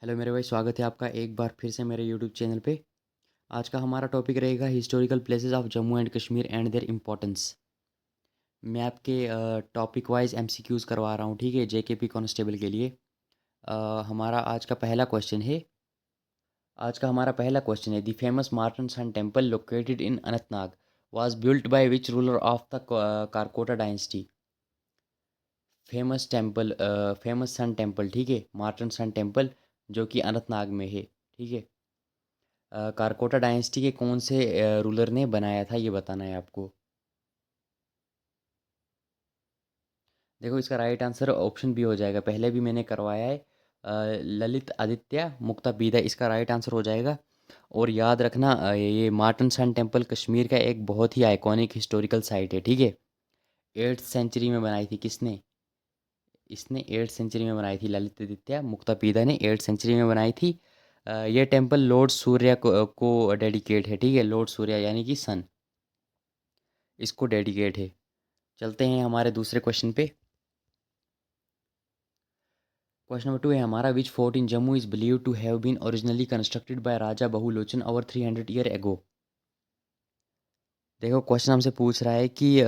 Hello मेरे भाई, स्वागत है आपका एक बार फिर से मेरे यूट्यूब चैनल पे। आज का हमारा टॉपिक रहेगा historical places of Jammu and Kashmir and there importance. मैं आपके टॉपिक वाइज एमसीक्यूज़ करवा रहा हूँ, ठीक है, जेकेपी कांस्टेबल के लिए। हमारा आज का हमारा पहला क्वेश्चन है, the famous Martand sun temple located in Anantnag was built by which ruler of the Karkota dynasty. Famous sun temple, ठीक है, मार्टन सन टेम्पल, जो कि अनंतनाग में है, ठीक है। कारकोटा डायनेस्टी के कौन से रूलर ने बनाया था, ये बताना है आपको। देखो, इसका राइट आंसर ऑप्शन बी हो जाएगा, पहले भी मैंने करवाया है। ललित आदित्य मुक्तापीधा इसका राइट आंसर हो जाएगा। और याद रखना, ये मार्टन सन टेम्पल कश्मीर का एक बहुत ही आइकॉनिक हिस्टोरिकल साइट है, ठीक है। 8th सेंचुरी में बनाई थी किसने? इसने 8th सेंचुरी में बनाई थी, ललित आदित्य मुक्तापीधा ने 8th सेंचुरी में बनाई थी। ये टेम्पल लॉर्ड सूर्य को डेडिकेट है, ठीक है, लॉर्ड सूर्य यानी कि सन, इसको डेडिकेट है। चलते हैं हमारे दूसरे क्वेश्चन पे। क्वेश्चन नंबर 2 है हमारा, which fort in Jammu is believe to have been originally constructed by Raja Bahulochan over 300 year ago. देखो, क्वेश्चन हमसे पूछ रहा है कि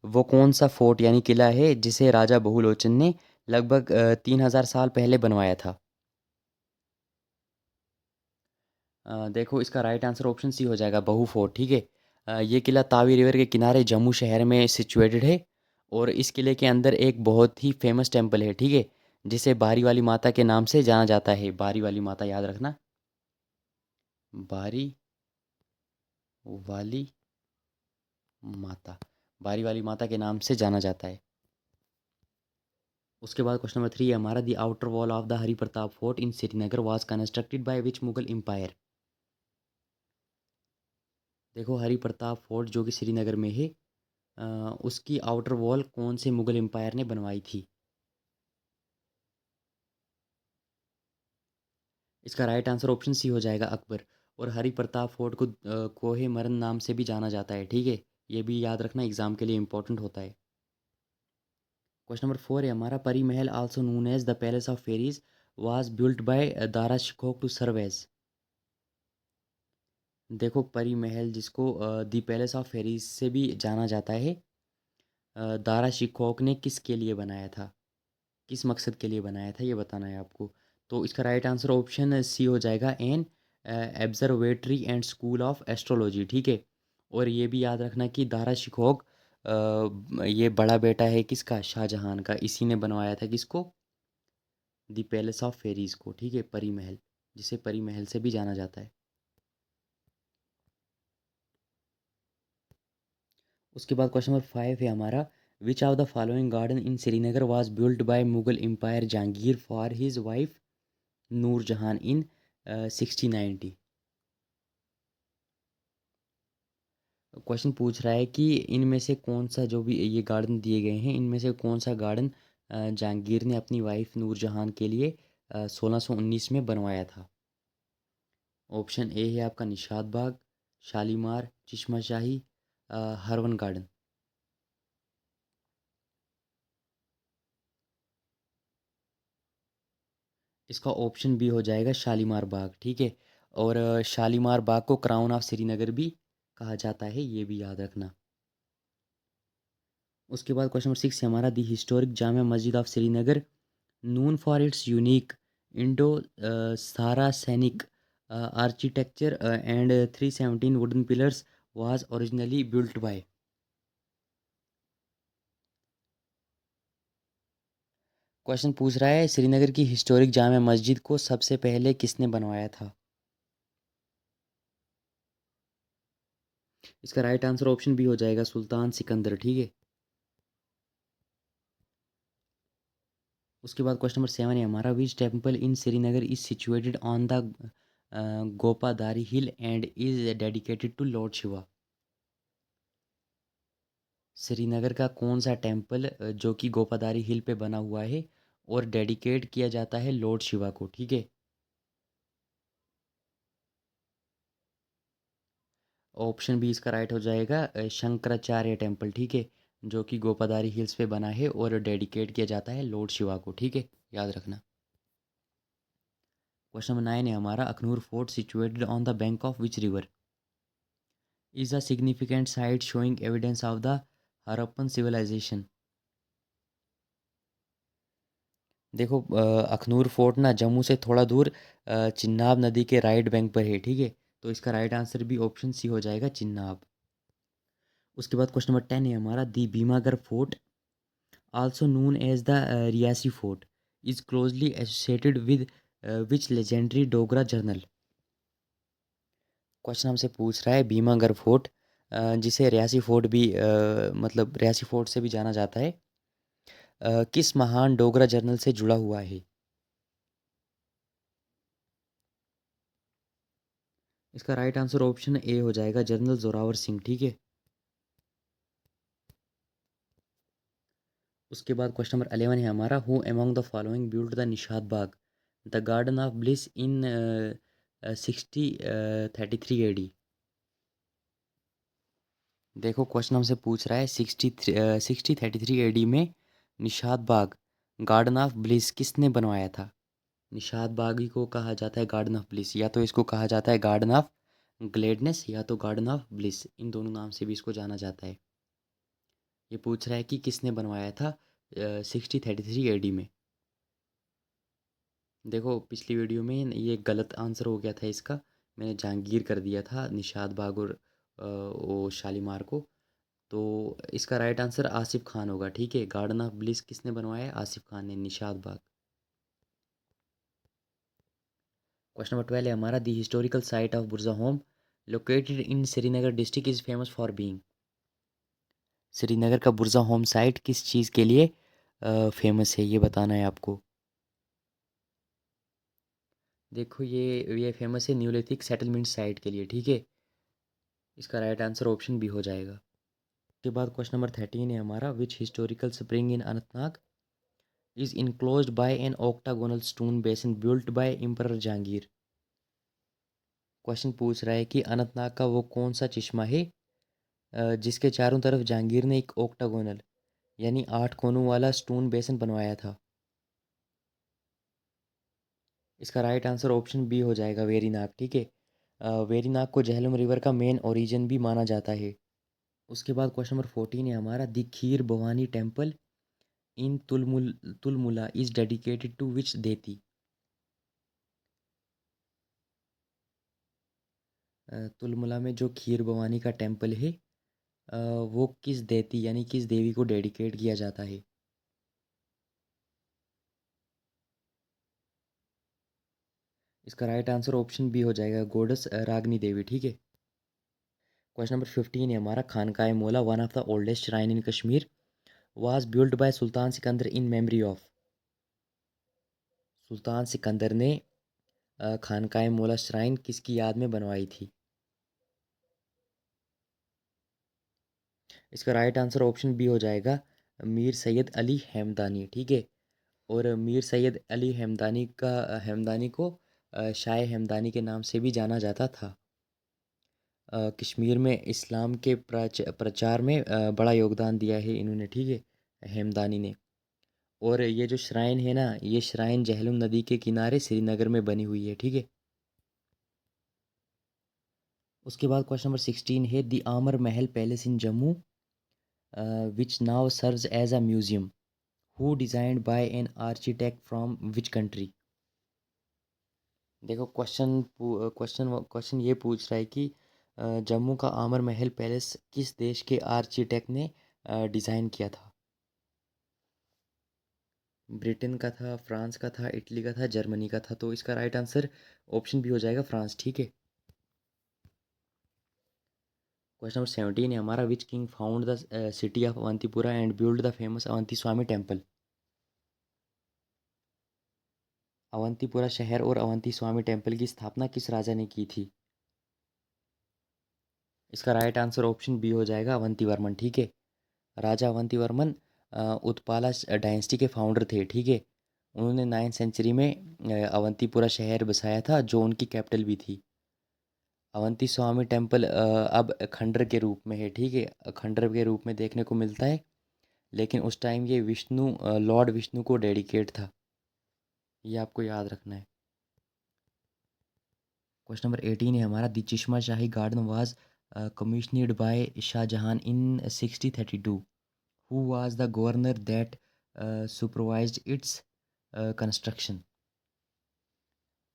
वो कौन सा फोर्ट यानी किला है जिसे राजा बहुलोचन ने लगभग 3000 साल पहले बनवाया था। देखो, इसका राइट आंसर ऑप्शन सी हो जाएगा, बहु फोर्ट, ठीक है। ये किला तावी रिवर के किनारे जम्मू शहर में सिचुएटेड है। और इस किले के अंदर एक बहुत ही फेमस टेम्पल है, ठीक है, जिसे बारी वाली माता के नाम से जाना जाता है। बारी वाली माता, याद रखना, बारी वाली माता, बारी वाली माता के नाम से जाना जाता है। उसके बाद क्वेश्चन नंबर 3 है हमारा, the outer wall of the Hari Pratap fort in Srinagar was constructed by which Mughal empire. देखो, हरि प्रताप फोर्ट जो कि श्रीनगर में है, अ, उसकी आउटर वॉल कौन से मुगल एम्पायर ने बनवाई थी। इसका राइट आंसर ऑप्शन सी हो जाएगा, अकबर। और हरि प्रताप फोर्ट को कोहे मरन नाम से भी जाना जाता है, ठीक है। ये भी याद रखना, एग्जाम के लिए इंपॉर्टेंट होता है। क्वेश्चन नंबर 4 है हमारा, Pari Mahal also known as the palace of fairies was built by Dara Shikoh to serve as. देखो, परी महल जिसको द पैलेस ऑफ फेरीज से भी जाना जाता है, दारा शिकोह ने किसके लिए बनाया था, किस मकसद के लिए बनाया था, ये बताना है आपको। तो इसका राइट आंसर ऑप्शन सी हो जाएगा, an observatory and school of astrology, ठीक है। और ये भी याद रखना कि दारा शिकोह ये बड़ा बेटा है किसका, शाहजहां का, इसी ने बनवाया था किसको, द पैलेस ऑफ फेरीज को, ठीक है, परी महल, जिसे परी महल से भी जाना जाता है। उसके बाद क्वेश्चन नंबर 5 है हमारा, which of the following garden in Srinagar was built by Mughal empire Jahangir for his wife Noorjahan in 1690। Question पूछ रहा है कि इनमें से कौन सा, जो भी ये गार्डन दिए गए हैं, इनमें से कौन सा गार्डन जहांगीर ने अपनी वाइफ नूरजहां के लिए 1619 में बनवाया था। ऑप्शन ए है आपका निशात बाग, शालीमार, चश्मा शाही, हरवन गार्डन। इसका ऑप्शन बी हो जाएगा शालीमार बाग, ठीक है। और शालीमार बाग को क्राउन ऑफ श्रीनगर भी कहा जाता है, ये भी याद रखना। उसके बाद क्वेश्चन नंबर 6 है हमारा, दी historic Jama Masjid of Srinagar known for its unique Indo-Saracenic architecture and 317 wooden pillars was originally built by। Question पूछ रहा है, श्रीनगर की हिस्टोरिक जामा मस्जिद को सबसे पहले किसने बनवाया था। इसका राइट आंसर ऑप्शन बी हो जाएगा, सुल्तान सिकंदर, ठीक है। उसके बाद क्वेश्चन नंबर 7 है हमारा, which temple in Srinagar is situated on the Gopadari hill and is dedicated to lord Shiva. Srinagar का कौन सा टेम्पल जो कि गोपादारी हिल पे बना हुआ है और डेडिकेट किया जाता है लॉर्ड शिवा को, ठीक है। ऑप्शन बी इसका राइट हो जाएगा, शंकराचार्य टेम्पल, ठीक है, जो कि गोपादारी हिल्स पे बना है और डेडिकेट किया जाता है लॉर्ड शिवा को, ठीक है, याद रखना। क्वेश्चन नंबर 9 है हमारा, Akhnoor fort situated on the bank of which river is a significant site showing evidence of the Harappan civilisation. देखो अखनूर फोर्ट ना जम्मू से थोड़ा दूर चिन्नाब नदी के राइट बैंक पर है, ठीक है। तो इसका राइट आंसर भी ऑप्शन सी हो जाएगा, चिन्नाब। उसके बाद क्वेश्चन नंबर 10 है हमारा, the Bhimgarh fort also known as the Reasi fort is closely associated with which legendary Dogra general. Question हमसे पूछ रहा है भीमागर फोर्ट, जिसे रियासी फोर्ट भी मतलब रियासी फोर्ट से भी जाना जाता है, किस महान डोगरा जर्नल से जुड़ा हुआ है। इसका राइट आंसर ऑप्शन ए हो जाएगा, जनरल जोरावर सिंह, ठीक है। उसके बाद क्वेश्चन नंबर 11 है हमारा, who among the following build the Nishad Bagh the garden of bliss in 6033 AD। देखो क्वेश्चन हमसे पूछ रहा है 6033 AD में निशाद बाग गार्डन ऑफ ब्लिस किसने बनवाया था। निशाद बाग ही को कहा जाता है गार्डन ऑफ ब्लिस, या तो इसको कहा जाता है गार्डन ऑफ ग्लेडनेस या तो गार्डन ऑफ ब्लिस, इन दोनों नाम से भी इसको जाना जाता है। ये पूछ रहा है कि किसने बनवाया था 6033 AD में। देखो पिछली वीडियो में ये गलत आंसर हो गया था इसका, मैंने जहांगीर कर दिया था निशाद बाग और वो शालीमार को। तो इसका राइट आंसर आसिफ खान होगा, ठीक है। गार्डन ऑफ ब्लिस किसने बनवाया है, आसिफ खान ने, निशाद बाग। क्वेश्चन नंबर 12 है हमारा, द हिस्टोरिकल साइट ऑफ बुरजा home located in Srinagar district is famous for being. Srinagar का बुरजा होम साइट किस चीज़ के लिए फेमस है, ये बताना है आपको। देखो ये फेमस है न्यूलिथिक सेटलमेंट साइट के लिए, ठीक है। इसका राइट आंसर ऑप्शन बी हो जाएगा। के बाद क्वेश्चन नंबर 13 है हमारा, which historical spring in Anantnag is enclosed by an octagonal stone basin built by emperor Jahangir. Question पूछ रहा है कि अनंतनाग का वो कौन सा चश्मा है जिसके चारों तरफ जहांगीर ने एक ऑक्टागोनल यानी 8 कोनों वाला स्टोन बेसिन बनवाया था। इसका राइट आंसर ऑप्शन बी हो जाएगा, वेरीनाग, ठीक है। वेरीनाग को झेलम रिवर का मेन ओरिजिन भी माना जाता है। उसके बाद क्वेश्चन नंबर 14 है हमारा, the Kheer Bhawani temple in Tulmula is dedicated to which deity. Tulmula में जो खीर भवानी का टेम्पल है वो किस देती यानी किस देवी को डेडिकेट किया जाता है। इसका राइट आंसर ऑप्शन बी हो जाएगा, गोडस रागनी देवी, ठीक है। क्वेश्चन नंबर 15 है हमारा, Khanqah Moula one of the oldest shrine in Kashmir was built by Sultan Sikandar in memory of. Sultan Sikandar ने खानकाए मोला श्राइन किसकी याद में बनवाई थी। इसका राइट आंसर ऑप्शन बी हो जाएगा, मीर सैयद अली हेमदानी, ठीक है। और मीर सैयद अली हेमदानी को शाह हेमदानी के नाम से भी जाना जाता था। कश्मीर में इस्लाम के प्रचार में बड़ा योगदान दिया है इन्होंने, ठीक है, हेमदानी ने। और ये जो श्राइन है ना, ये श्राइन जहलम नदी के किनारे श्रीनगर में बनी हुई है, ठीक है। उसके बाद क्वेश्चन नंबर 16 है, the Amar Mahal palace in Jammu which now serves as a museum who designed by an architect from which country. देखो क्वेश्चन ये पूछ रहा है कि जम्मू का आमर महल पैलेस किस देश के आर्किटेक्ट ने डिज़ाइन किया था। ब्रिटेन का था, फ्रांस का था, इटली का था, जर्मनी का था। तो इसका राइट आंसर ऑप्शन भी हो जाएगा, फ्रांस, ठीक है। क्वेश्चन नंबर 17 है हमारा, which king found the city of Avantipura and build the famous Avanti Swami temple. Avantipura शहर और अवंती स्वामी टेम्पल की स्थापना किस राजा ने की थी। इसका राइट आंसर ऑप्शन बी हो जाएगा, अवंती वर्मन, ठीक है। राजा अवंती वर्मन उत्पाला डायनेस्टी के फाउंडर थे, ठीक है। उन्होंने 9th सेंचुरी में अवंतीपुरा शहर बसाया था जो उनकी कैपिटल भी थी। अवंती स्वामी टेम्पल अब खंडर के रूप में है, ठीक है, खंडर के रूप में देखने को मिलता है। लेकिन उस टाइम ये लॉर्ड विष्णु को डेडिकेट था, ये आपको याद रखना है। क्वेश्चन नंबर 18 है हमारा, the Chashma Shahi garden was commissioned by Shahjahan in 1632। Who was the governor that supervised its construction.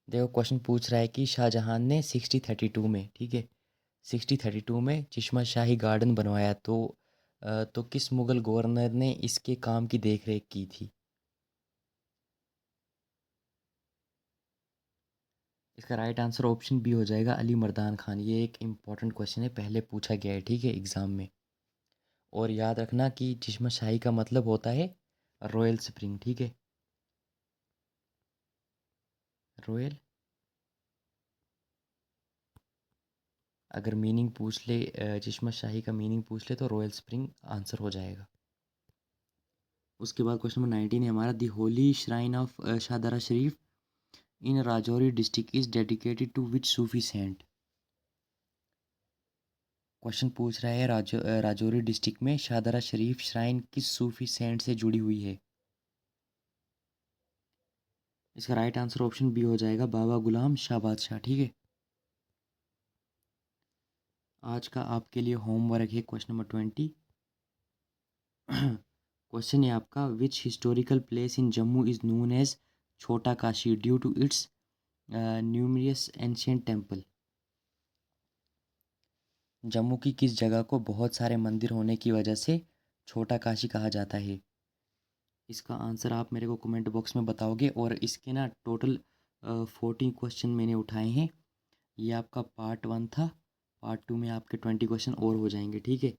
देखो क्वेश्चन पूछ रहा है कि शाहजहां ने 1632 में, ठीक है, 1632 में चश्मा शाही गार्डन बनवाया, तो किस मुग़ल गवर्नर ने इसके काम की देख रेख की थी। इसका राइट आंसर ऑप्शन बी हो जाएगा, अली मर्दान खान। ये एक इम्पॉर्टेंट क्वेश्चन है, पहले पूछा गया है, ठीक है, एग्ज़ाम में। और याद रखना कि चश्मा शाही का मतलब होता है रॉयल स्प्रिंग, ठीक है, रॉयल। अगर मीनिंग पूछ ले, चश्मा शाही का मीनिंग पूछ ले तो रॉयल स्प्रिंग आंसर हो जाएगा। उसके बाद क्वेश्चन नंबर 19 है हमारा, the holy shrine of Shahdara Sharif in Rajouri district is dedicated to which Sufi saint. Question पूछ रहा है राजौरी डिस्ट्रिक्ट में शाहदरा शरीफ श्राइन किस सूफी सेंट से जुड़ी हुई है। इसका राइट आंसर ऑप्शन बी हो जाएगा, बाबा गुलाम शाह बादशाह, ठीक है। आज का आपके लिए होमवर्क है क्वेश्चन नंबर 20। क्वेश्चन है आपका, which historical place in Jammu is known as Chhota Kashi due to its numerous ancient temple. Jammu की किस जगह को बहुत सारे मंदिर होने की वजह से छोटा काशी कहा जाता है। इसका आंसर आप मेरे को कमेंट बॉक्स में बताओगे। और इसके ना टोटल 14 क्वेश्चन मैंने उठाए हैं। ये आपका पार्ट 1 था। पार्ट 2 में आपके 20 क्वेश्चन और हो जाएंगे, ठीक है।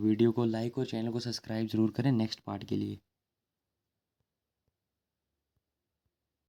वीडियो को लाइक और चैनल को सब्सक्राइब ज़रूर करें नेक्स्ट पार्ट के लिए।